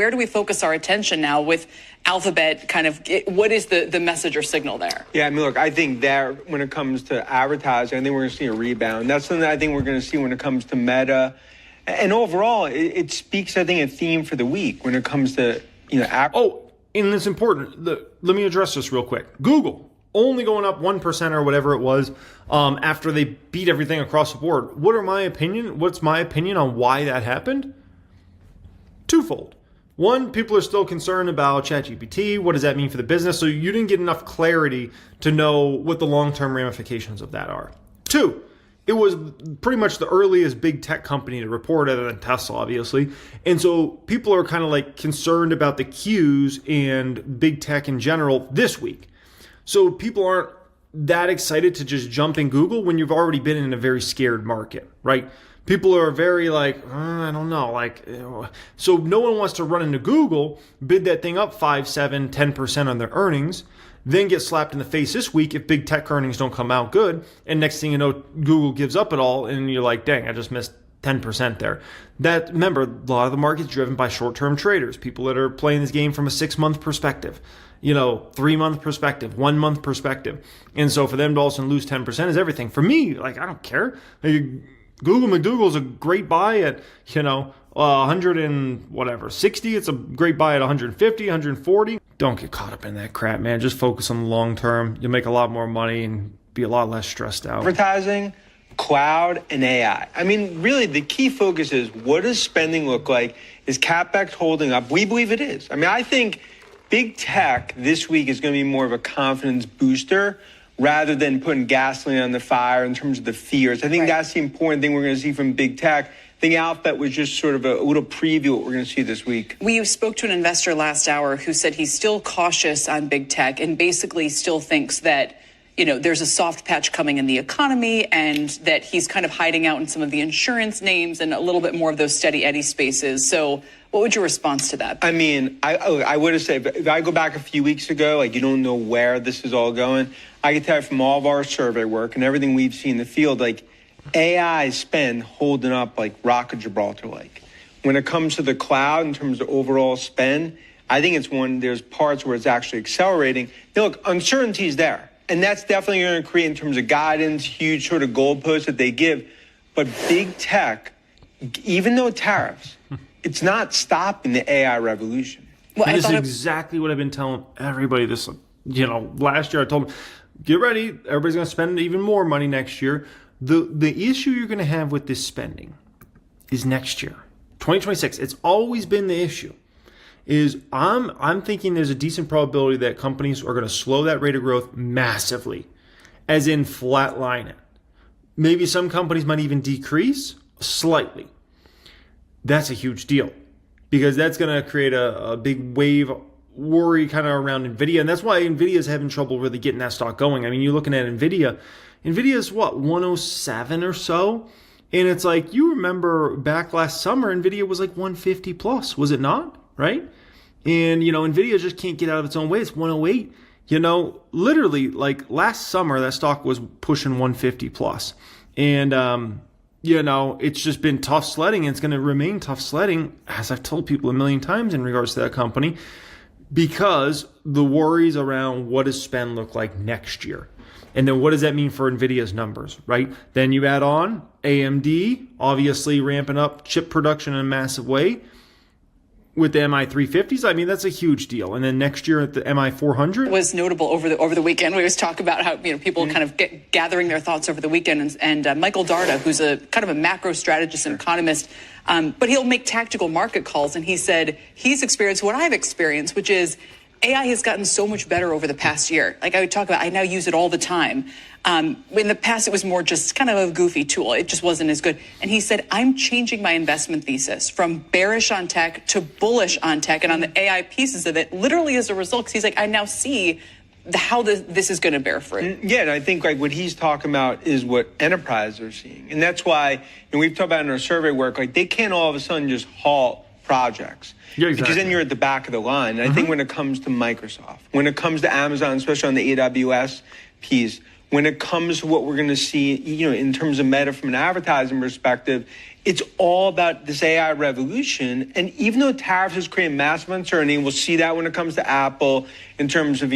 where do we focus our attention now with Alphabet? Kind of, what is the message or signal there? Yeah, I mean, look, I think there, when it comes to advertising, I think we're going to see a rebound. That's something that I think we're going to see when it comes to Meta. And overall, it speaks, I think, a theme for the week when it comes to, and it's important. Let me address this real quick. Google only going up 1% or whatever it was after they beat everything across the board. What's my opinion on why that happened? Twofold. One, people are still concerned about ChatGPT. What does that mean for the business? So you didn't get enough clarity to know what the long-term ramifications of that are. Two, it was pretty much the earliest big tech company to report, other than Tesla, obviously. And so people are kind of like concerned about the Qs and big tech in general this week. So people aren't that excited to just jump in Google when you've already been in a very scared market, right? People are very like, I don't know, so no one wants to run into Google, bid that thing up 5, 7, 10% on their earnings, then get slapped in the face this week if big tech earnings don't come out good. And next thing you know, Google gives up it all and you're like, dang, I just missed 10% there. Remember, a lot of the market's driven by short-term traders, people that are playing this game from a 6-month perspective, 3-month perspective, 1-month perspective. And so for them to all of a sudden lose 10% is everything. For me, I don't care. Google McDougal is a great buy at, 100 and whatever, 60. It's a great buy at 150, 140. Don't get caught up in that crap, man. Just focus on the long term. You'll make a lot more money and be a lot less stressed out. Advertising, cloud, and AI. I mean, really, the key focus is, what does spending look like? Is CapEx holding up? We believe it is. I mean, I think big tech this week is going to be more of a confidence booster rather than putting gasoline on the fire in terms of the fears. I think that's the important thing we're going to see from big tech. I think Alphabet was just sort of a little preview of what we're going to see this week. We spoke to an investor last hour who said he's still cautious on big tech and basically still thinks that, there's a soft patch coming in the economy and that he's kind of hiding out in some of the insurance names and a little bit more of those steady Eddie spaces. So what would your response to that be? I mean, I would have said, if I go back a few weeks ago, you don't know where this is all going. I can tell you from all of our survey work and everything we've seen in the field, AI spend holding up like Rock of Gibraltar. When it comes to the cloud, in terms of overall spend, I think there's parts where it's actually accelerating. Now, look, uncertainty is there. And that's definitely going to create, in terms of guidance, huge sort of goalposts that they give. But big tech, even though tariffs, it's not stopping the AI revolution. Well, this is exactly what I've been telling everybody this, last year I told them, get ready. Everybody's going to spend even more money next year. The issue you're going to have with this spending is next year, 2026. It's always been the issue. I'm thinking there's a decent probability that companies are going to slow that rate of growth massively, as in flatline it. Maybe some companies might even decrease slightly. That's a huge deal because that's going to create a big wave worry kind of around NVIDIA. And that's why NVIDIA is having trouble really getting that stock going. I mean, you're looking at NVIDIA. NVIDIA is 107 or so. And it's you remember back last summer, NVIDIA was 150 plus, was it not? Right? And, NVIDIA just can't get out of its own way. It's 108. Literally, last summer, that stock was pushing 150 plus. And, it's just been tough sledding. And it's going to remain tough sledding, as I've told people a million times in regards to that company, because the worries around what does spend look like next year. And then what does that mean for NVIDIA's numbers, right? Then you add on AMD, obviously ramping up chip production in a massive way. With the MI350s, I mean, that's a huge deal. And then next year at the MI400 was notable over the weekend. We always talk about how people kind of gathering their thoughts over the weekend. And Michael Darda, who's a kind of a macro strategist and economist, but he'll make tactical market calls. And he said he's experienced what I've experienced, which is AI has gotten so much better over the past year. I would talk about, I now use it all the time. In the past, it was more just kind of a goofy tool. It just wasn't as good. And he said, I'm changing my investment thesis from bearish on tech to bullish on tech and on the AI pieces of it, literally as a result. Because he's like, I now see how this is going to bear fruit. Yeah, and I think what he's talking about is what enterprises are seeing. And that's why, we've talked about in our survey work, they can't all of a sudden just halt projects. Yeah, exactly. Because then you're at the back of the line. And I think when it comes to Microsoft, when it comes to Amazon, especially on the AWS piece, when it comes to what we're going to see, in terms of Meta from an advertising perspective, it's all about this AI revolution. And even though tariffs has created massive uncertainty, we'll see that when it comes to Apple in terms of,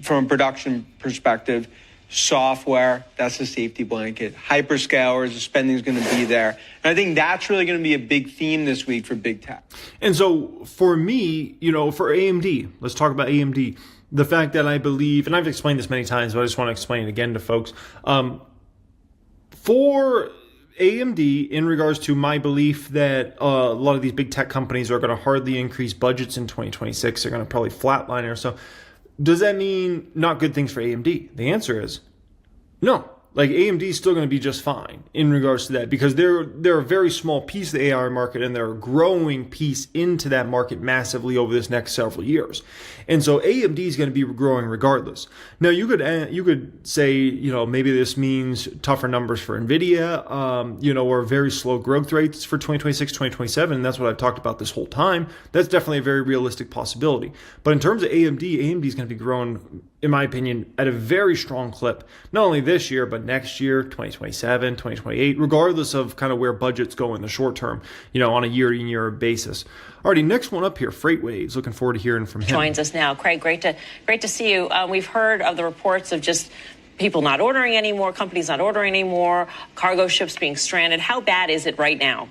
from a production perspective, software, that's a safety blanket. Hyperscalers, the spending is going to be there. And I think that's really going to be a big theme this week for big tech. And so for me, for AMD, let's talk about AMD. The fact that I believe, and I've explained this many times, but I just want to explain it again to folks. For AMD, in regards to my belief that a lot of these big tech companies are going to hardly increase budgets in 2026, they're going to probably flatline it or so. Does that mean not good things for AMD? The answer is no. Like, AMD is still going to be just fine in regards to that, because they're a very small piece of the AI market, and they're a growing piece into that market massively over this next several years. And so AMD is going to be growing regardless. Now, you could say, maybe this means tougher numbers for NVIDIA, or very slow growth rates for 2026, 2027. And that's what I've talked about this whole time. That's definitely a very realistic possibility. But in terms of AMD is going to be growing, in my opinion, at a very strong clip, not only this year, but next year, 2027, 2028, regardless of kind of where budgets go in the short term, on a year-to-year basis. Alrighty, next one up here, FreightWaves. Looking forward to hearing from him. Joins us now. Craig, great to see you. We've heard of the reports of just people not ordering anymore, companies not ordering anymore, cargo ships being stranded. How bad is it right now?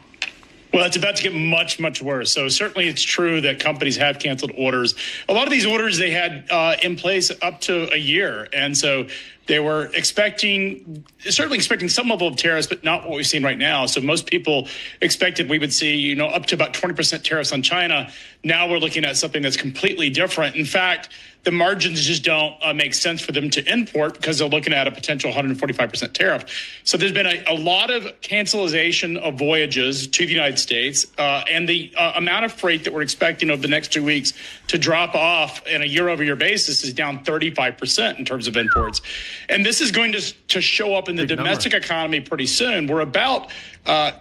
Well, it's about to get much, much worse. So certainly it's true that companies have canceled orders. A lot of these orders they had in place up to a year. And so they were certainly expecting some level of tariffs, but not what we've seen right now. So most people expected we would see, up to about 20% tariffs on China. Now we're looking at something that's completely different. In fact, the margins just don't make sense for them to import because they're looking at a potential 145% tariff. So there's been a lot of cancellation of voyages to the United States, and the amount of freight that we're expecting over the next 2 weeks to drop off in a year-over-year basis is down 35% in terms of imports. And this is going to show up in the domestic economy pretty soon. We're about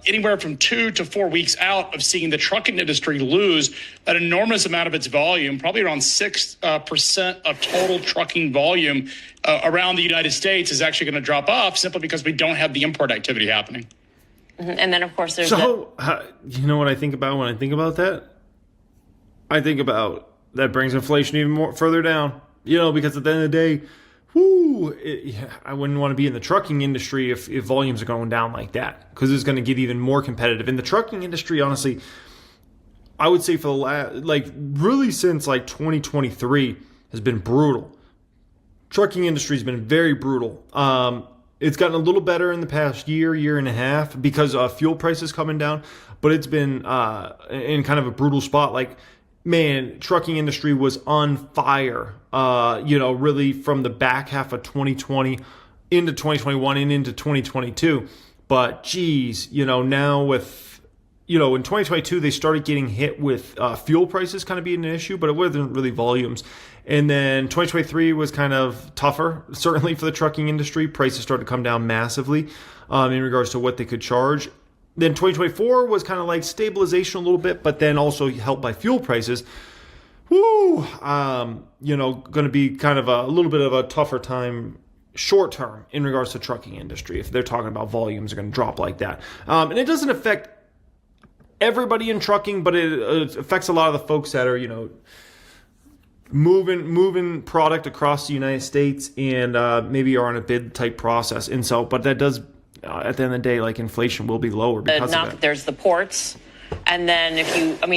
anywhere from 2 to 4 weeks out of seeing the trucking industry lose an enormous amount of its volume, probably around 6% of total trucking volume around the United States is actually going to drop off simply because we don't have the import activity happening. Mm-hmm. And then, of course, there's you know what I think about when I think about that? I think about that brings inflation even more further down, because at the end of the day, I wouldn't want to be in the trucking industry if volumes are going down like that, because it's going to get even more competitive. In the trucking industry, honestly, I would say for the last, really since 2023 has been brutal. Trucking industry has been very brutal. It's gotten a little better in the past year and a half because fuel prices coming down, but it's been in kind of a brutal spot. Trucking industry was on fire, really from the back half of 2020 into 2021 and into 2022. But geez, now with, in 2022, they started getting hit with fuel prices kind of being an issue, but it wasn't really volumes. And then 2023 was kind of tougher, certainly for the trucking industry. Prices started to come down massively in regards to what they could charge. Then 2024 was kind of like stabilization a little bit, but then also helped by fuel prices. Going to be kind of a little bit of a tougher time short term in regards to trucking industry if they're talking about volumes are going to drop like that. And it doesn't affect everybody in trucking, but it affects a lot of the folks that are, moving product across the United States and maybe are on a bid type process. And so, but that does, at the end of the day, inflation will be lower because of that. There's the ports. And then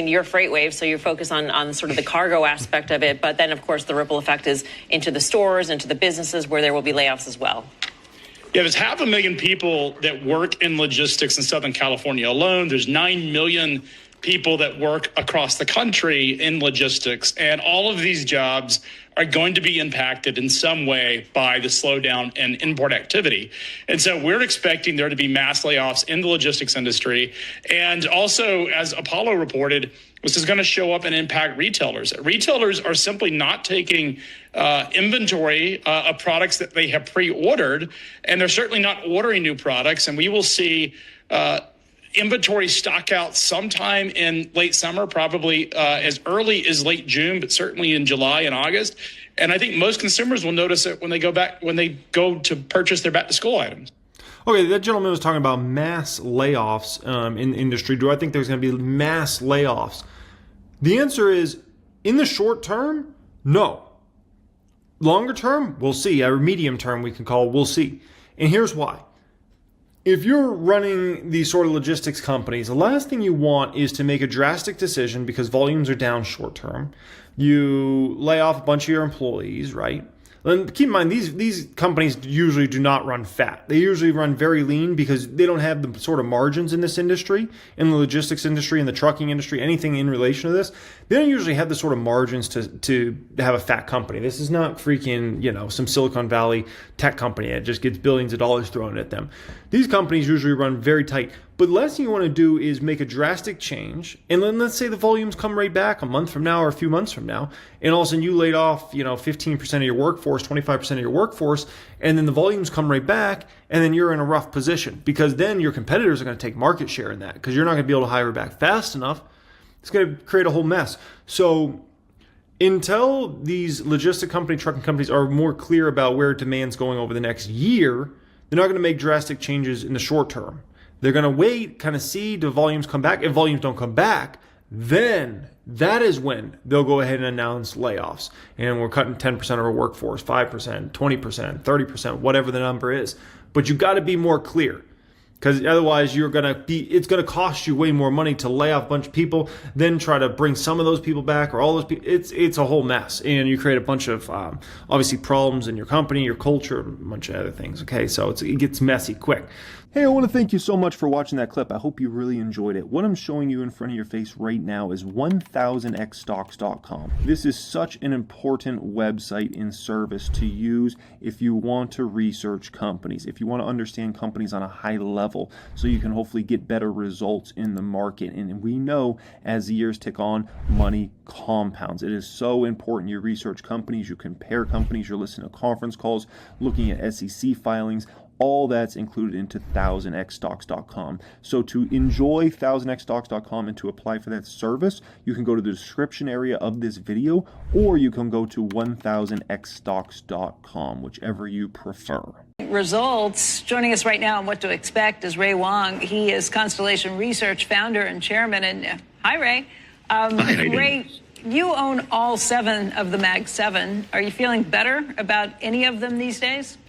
you're FreightWaves, so you're focused on sort of the cargo aspect of it. But then, of course, the ripple effect is into the stores, into the businesses where there will be layoffs as well. Yeah, there's 500,000 people that work in logistics in Southern California alone. There's 9 million people that work across the country in logistics. And all of these jobs are going to be impacted in some way by the slowdown in import activity. And so we're expecting there to be mass layoffs in the logistics industry. And also, as Apollo reported, this is going to show up and impact retailers. Retailers are simply not taking inventory of products that they have pre-ordered, and they're certainly not ordering new products. And we will see inventory stock out sometime in late summer, probably as early as late June, but certainly in July and August. And I think most consumers will notice it when they go to purchase their back to school items. Okay, that gentleman was talking about mass layoffs in the industry. Do I think there's going to be mass layoffs? The answer is, in the short term, no. Longer term, we'll see. Or medium term, we can call, we'll see. And here's why. If you're running these sort of logistics companies, the last thing you want is to make a drastic decision because volumes are down short term. You lay off a bunch of your employees, right? And keep in mind, these companies usually do not run fat. They usually run very lean because they don't have the sort of margins in this industry, in the logistics industry, in the trucking industry, anything in relation to this. They don't usually have the sort of margins to have a fat company. This is not freaking, some Silicon Valley tech company that just gets billions of dollars thrown at them. These companies usually run very tight. But the last thing you want to do is make a drastic change. And then let's say the volumes come right back a month from now or a few months from now. And all of a sudden you laid off, 15% of your workforce, 25% of your workforce. And then the volumes come right back. And then you're in a rough position because then your competitors are going to take market share in that because you're not going to be able to hire back fast enough. It's going to create a whole mess. So until these logistic company, trucking companies are more clear about where demand's going over the next year, they're not going to make drastic changes in the short term. They're going to wait, kind of see, do volumes come back? If volumes don't come back, then that is when they'll go ahead and announce layoffs. And we're cutting 10% of our workforce, 5%, 20%, 30%, whatever the number is. But you got to be more clear. Because otherwise it's going to cost you way more money to lay off a bunch of people, then try to bring some of those people back or all those people. It's a whole mess. And you create a bunch of, obviously, problems in your company, your culture, a bunch of other things. Okay, so it gets messy quick. Hey, I want to thank you so much for watching that clip. I hope you really enjoyed it. What I'm showing you in front of your face right now is 1000xstocks.com. This is such an important website and service to use if you want to research companies, if you want to understand companies on a high level, so you can hopefully get better results in the market. And we know as the years tick on, money compounds. It is so important you research companies, you compare companies, you're listening to conference calls, looking at SEC filings. All that's included into 1000xstocks.com. So to enjoy 1000xstocks.com and to apply for that service, you can go to the description area of this video, or you can go to 1000xstocks.com, whichever you prefer. Results. Joining us right now on What to Expect is Ray Wang. He is Constellation Research founder and chairman. And hi, Ray. Hi, Ray, you own all 7 of the Mag 7. Are you feeling better about any of them these days?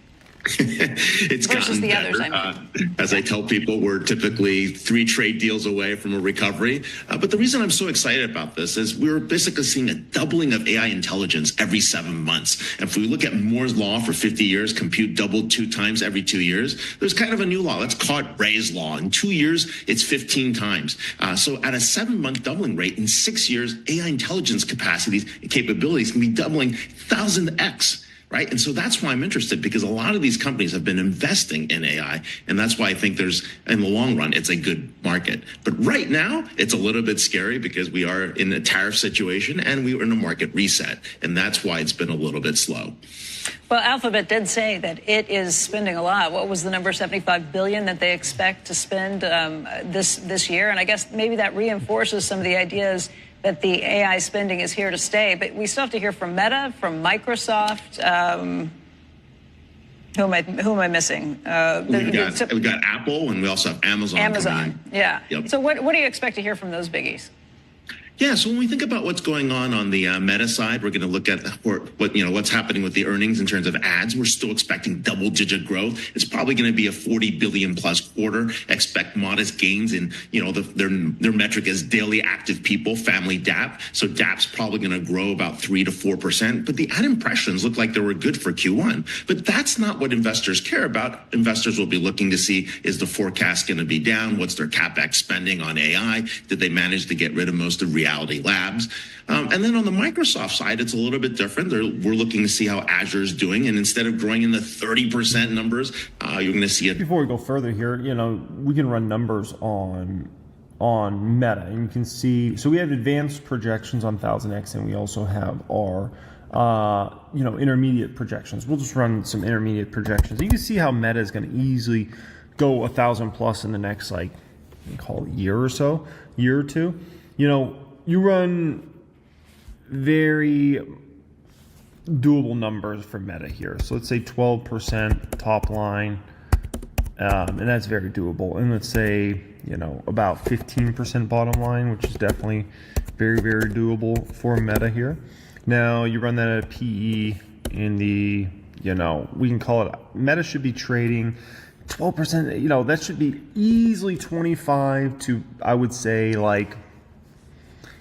It's versus gotten the better. others, As I tell people, we're typically 3 trade deals away from a recovery. But the reason I'm so excited about this is we're basically seeing a doubling of AI intelligence every 7 months. And if we look at Moore's law for 50 years, compute doubled 2 times every 2 years, there's kind of a new law. Let's call it Ray's law. In 2 years, it's 15 times. So at a 7-month doubling rate, in 6 years, AI intelligence capacities and capabilities can be doubling 1,000x. Right. And so that's why I'm interested, because a lot of these companies have been investing in AI. And that's why I think in the long run, it's a good market. But right now, it's a little bit scary because we are in a tariff situation and we are in a market reset. And that's why it's been a little bit slow. Well, Alphabet did say that it is spending a lot. What was the number? $75 billion that they expect to spend this year. And I guess maybe that reinforces some of the ideas that the AI spending is here to stay. But we still have to hear from Meta, from Microsoft. Who am I missing? We got Apple, and we also have Amazon. Amazon, yeah. Yep. So what do you expect to hear from those biggies? Yeah, so when we think about what's going on the Meta side, we're going to look at what's happening with the earnings in terms of ads. We're still expecting double-digit growth. It's probably going to be a 40 billion plus quarter. Expect modest gains in their metric is daily active people, family DAP. So DAP's probably going to grow about 3 to 4%. But the ad impressions look like they were good for Q1. But that's not what investors care about. Investors will be looking to see, is the forecast going to be down? What's their CapEx spending on AI? Did they manage to get rid of most of Reality Labs? And then on the Microsoft side, it's a little bit different. We're looking to see how Azure is doing. And instead of growing in the 30% numbers, you're going to see it. Before we go further here, we can run numbers on Meta. And you can see, so we have advanced projections on 1000X, and we also have our intermediate projections. We'll just run some intermediate projections. You can see how Meta is going to easily go 1,000 plus in the next, call it year or two. You run very doable numbers for Meta here. So let's say 12% top line, and that's very doable. And let's say, about 15% bottom line, which is definitely very, very doable for Meta here. Now you run that at a PE in the, we can call it, Meta should be trading 12%, that should be easily 25 to, I would say,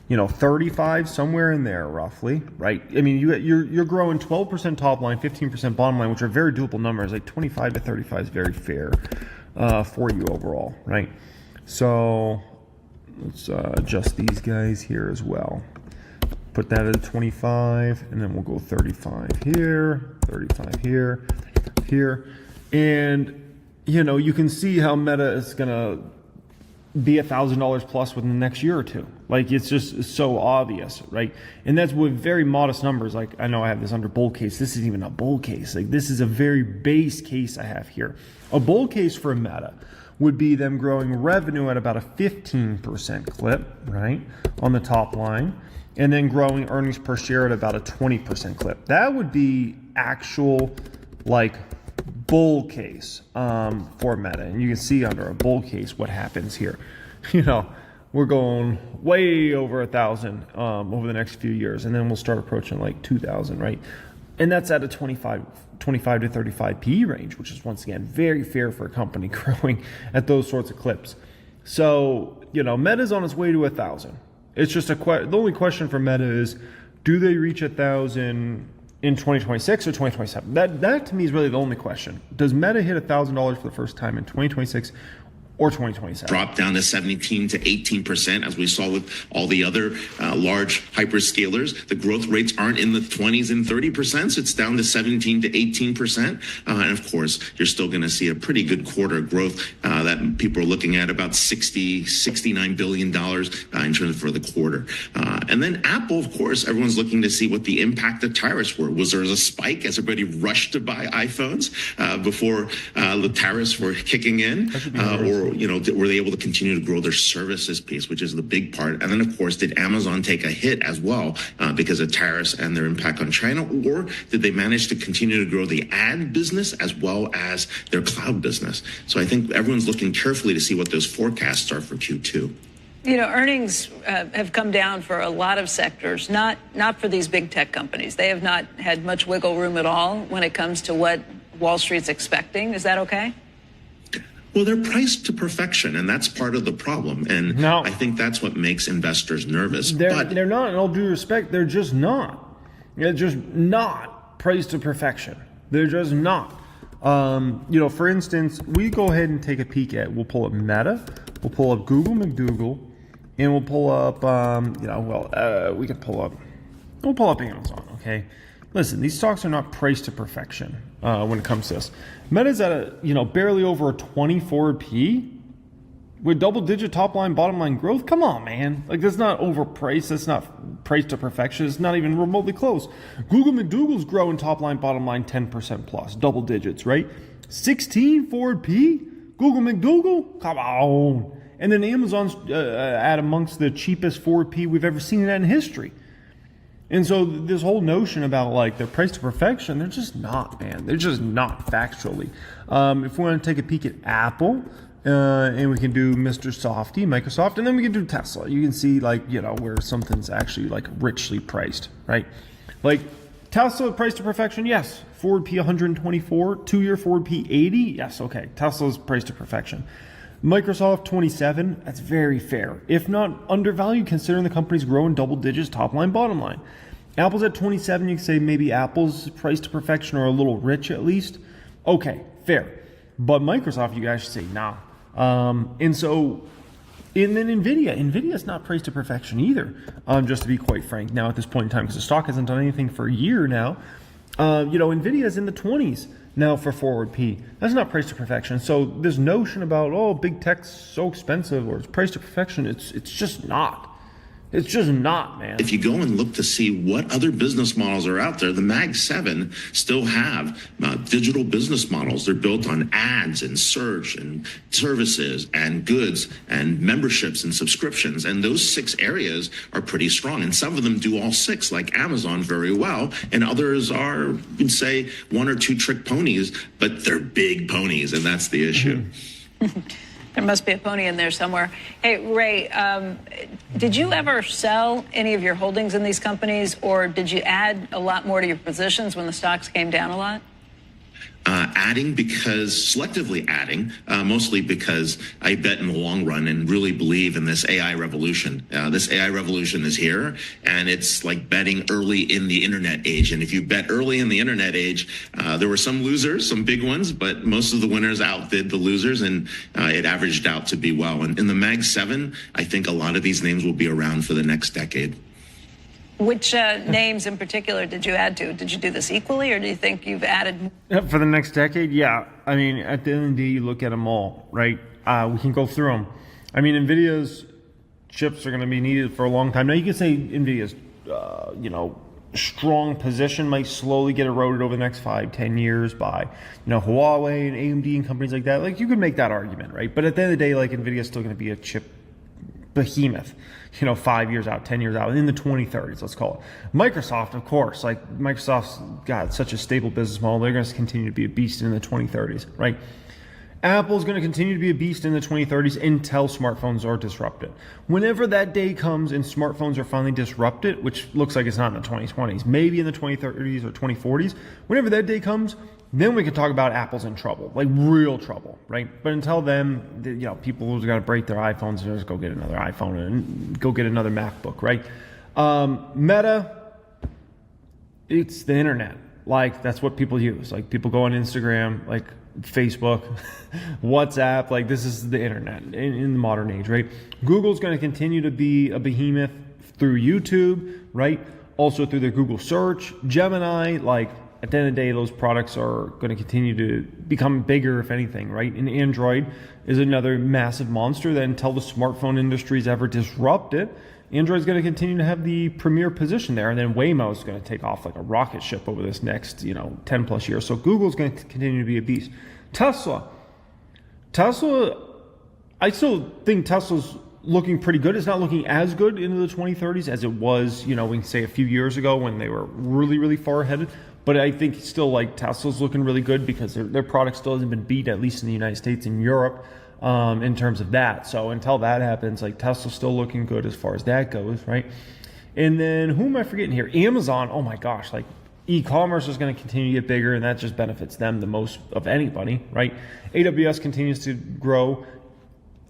35, somewhere in there roughly, right? I mean, you're growing 12% top line, 15% bottom line, which are very doable numbers. 25 to 35 is very fair for you overall, right? So let's adjust these guys here as well. Put that at a 25, and then we'll go 35 here, 35 here, here. And, you can see how Meta is going to be $1,000 plus within the next year or two. It's just so obvious, right? And that's with very modest numbers. I know I have this under bull case. This isn't even a bull case. This is a very base case I have here. A bull case for Meta would be them growing revenue at about a 15% clip, right, on the top line, and then growing earnings per share at about a 20% clip. That would be actual, bull case for Meta. And you can see under a bull case what happens here. We're going way over 1,000 over the next few years, and then we'll start approaching 2,000, right? And that's at a 25 to 35 PE range, which is once again very fair for a company growing at those sorts of clips. So, Meta's on its way to 1,000. It's just the only question for Meta is, do they reach 1,000 in 2026 or 2027? That to me is really the only question. Does Meta hit $1,000 for the first time in 2026 or 2027? Dropped down to 17 to 18%, as we saw with all the other large hyperscalers. The growth rates aren't in the 20s and 30%, so it's down to 17 to 18%. And of course, you're still going to see a pretty good quarter growth that people are looking at about $69 billion in terms for the quarter. And then Apple, of course, everyone's looking to see what the impact of tariffs were. Was there a spike as everybody rushed to buy iPhones before the tariffs were kicking in? Or were they able to continue to grow their services piece, which is the big part? And then, of course, did Amazon take a hit as well because of tariffs and their impact on China? Or did they manage to continue to grow the ad business as well as their cloud business? So I think everyone's looking carefully to see what those forecasts are for Q2. Earnings have come down for a lot of sectors, not for these big tech companies. They have not had much wiggle room at all when it comes to what Wall Street's expecting. Is that okay? Well, they're priced to perfection, and that's part of the problem. And no, I think that's what makes investors nervous. They're not, in all due respect, they're just not. They're just not priced to perfection. They're just not. For instance, we go ahead and take a peek at, we'll pull up Meta, we'll pull up Google McDougal, and we'll pull up, we'll pull up Amazon, okay? Listen, these stocks are not priced to perfection when it comes to this. Meta's at a, barely over a 24 P with double-digit top-line, bottom-line growth. Come on, man. That's not overpriced. That's not priced to perfection. It's not even remotely close. Google McDougal's growing top-line, bottom-line 10% plus, double digits, right? 16 Forward P? Google McDougal? Come on. And then Amazon's at amongst the cheapest Forward P we've ever seen in history. And so this whole notion about they're priced to perfection, they're just not, man. They're just not factually. If we want to take a peek at Apple, and we can do Mr. Softy, Microsoft, and then we can do Tesla. You can see where something's actually richly priced, right? Tesla priced to perfection, yes. Forward P 124, 2-year forward P 80, yes, okay. Tesla's priced to perfection. Microsoft 27, that's very fair. If not undervalued, considering the company's growing double digits, top line, bottom line. Apple's at 27, you can say maybe Apple's priced to perfection or a little rich at least. Okay, fair. But Microsoft, you guys should say nah. And then NVIDIA's not priced to perfection either, just to be quite frank now at this point in time, because the stock hasn't done anything for a year now. NVIDIA's in the 20s now for forward P. That's not priced to perfection. So this notion about, big tech's so expensive or it's priced to perfection, it's just not. It's just not, man. If you go and look to see what other business models are out there, the Mag 7 still have digital business models. They're built on ads and search and services and goods and memberships and subscriptions. And those 6 areas are pretty strong. And some of them do all 6, like Amazon, very well. And others are, you can say, 1 or 2 trick ponies, but they're big ponies. And that's the issue. There must be a pony in there somewhere. Hey, Ray, did you ever sell any of your holdings in these companies, or did you add a lot more to your positions when the stocks came down a lot? Adding selectively adding, mostly because I bet in the long run and really believe in this AI revolution. This AI revolution is here, and it's like betting early in the internet age. And if you bet early in the internet age, there were some losers, some big ones, but most of the winners outdid the losers, and it averaged out to be well. And in the Mag 7, I think a lot of these names will be around for the next decade. Which names in particular did you add to? Did you do this equally, or do you think you've added? For the next decade, yeah. I mean, at the end of the day, you look at them all, right? We can go through them. I mean, NVIDIA's chips are going to be needed for a long time. Now, you can say NVIDIA's, strong position might slowly get eroded over the next 5-10 years by, Huawei and AMD and companies like that. Like, you could make that argument, right? But at the end of the day, like, NVIDIA's still going to be a chip behemoth, 5 years out, 10 years out, in the 2030s, let's call it. Microsoft, of course, like Microsoft's got such a stable business model, they're going to continue to be a beast in the 2030s, right? Apple's going to continue to be a beast in the 2030s until smartphones are disrupted. Whenever that day comes and smartphones are finally disrupted, which looks like it's not in the 2020s, maybe in the 2030s or 2040s, whenever that day comes, then we can talk about Apple's in trouble, like real trouble, right? But until then, people who's got to break their iPhones and just go get another iPhone and go get another MacBook, right? Meta, it's the internet. Like, that's what people use. Like, people go on Instagram, like Facebook, WhatsApp, like this is the internet in the modern age, right? Google's going to continue to be a behemoth through YouTube, right? Also through their Google search, Gemini, like, at the end of the day, those products are going to continue to become bigger, if anything, right? And Android is another massive monster that until the smartphone industry is ever disrupted, Android's going to continue to have the premier position there. And then Waymo is going to take off like a rocket ship over this next, 10 plus years. So Google's going to continue to be a beast. Tesla, I still think Tesla's looking pretty good. It's not looking as good into the 2030s as it was, we can say a few years ago when they were really, really far ahead. But I think still like Tesla's looking really good because their product still hasn't been beat, at least in the United States and Europe, in terms of that. So until that happens, like Tesla's still looking good as far as that goes, right? And then who am I forgetting here? Amazon, oh my gosh, like e-commerce is going to continue to get bigger, and that just benefits them the most of anybody, right? AWS continues to grow.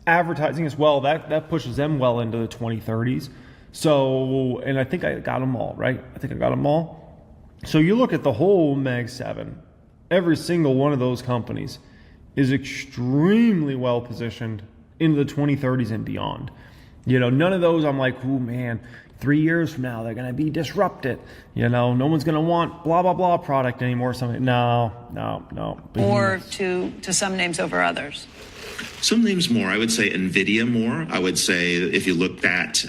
Advertising as well, that pushes them well into the 2030s. So, and I think I got them all, right? I think I got them all. So you look at the whole Mag 7, every single one of those companies is extremely well positioned into the 2030s and beyond. None of those I'm like, oh man, 3 years from now they're going to be disrupted. No one's going to want blah, blah, blah product anymore. Or something. No. Or to some names over others. Some names more. I would say NVIDIA more. I would say if you looked at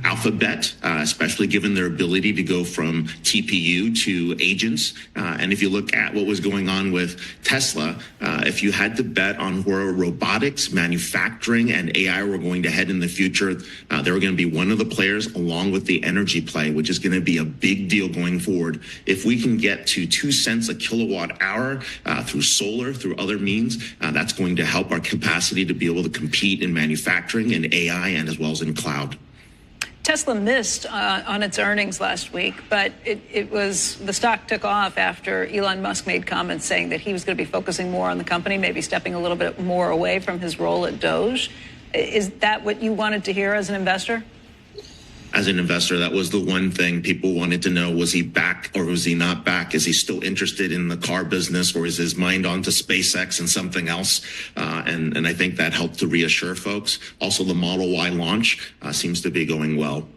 Alphabet, especially given their ability to go from TPU to agents. And if you look at what was going on with Tesla, if you had to bet on where robotics, manufacturing, and AI were going to head in the future, they were going to be one of the players along with the energy play, which is going to be a big deal going forward. If we can get to 2 cents a kilowatt hour through solar, through other means, that's going to help our capacity to be able to compete in manufacturing and AI and as well as in cloud. Tesla missed on its earnings last week, but the stock took off after Elon Musk made comments saying that he was going to be focusing more on the company, maybe stepping a little bit more away from his role at Doge. Is that what you wanted to hear as an investor? As an investor, that was the one thing people wanted to know. Was he back or was he not back? Is he still interested in the car business, or is his mind on to SpaceX and something else? And I think that helped to reassure folks. Also, the Model Y launch seems to be going well.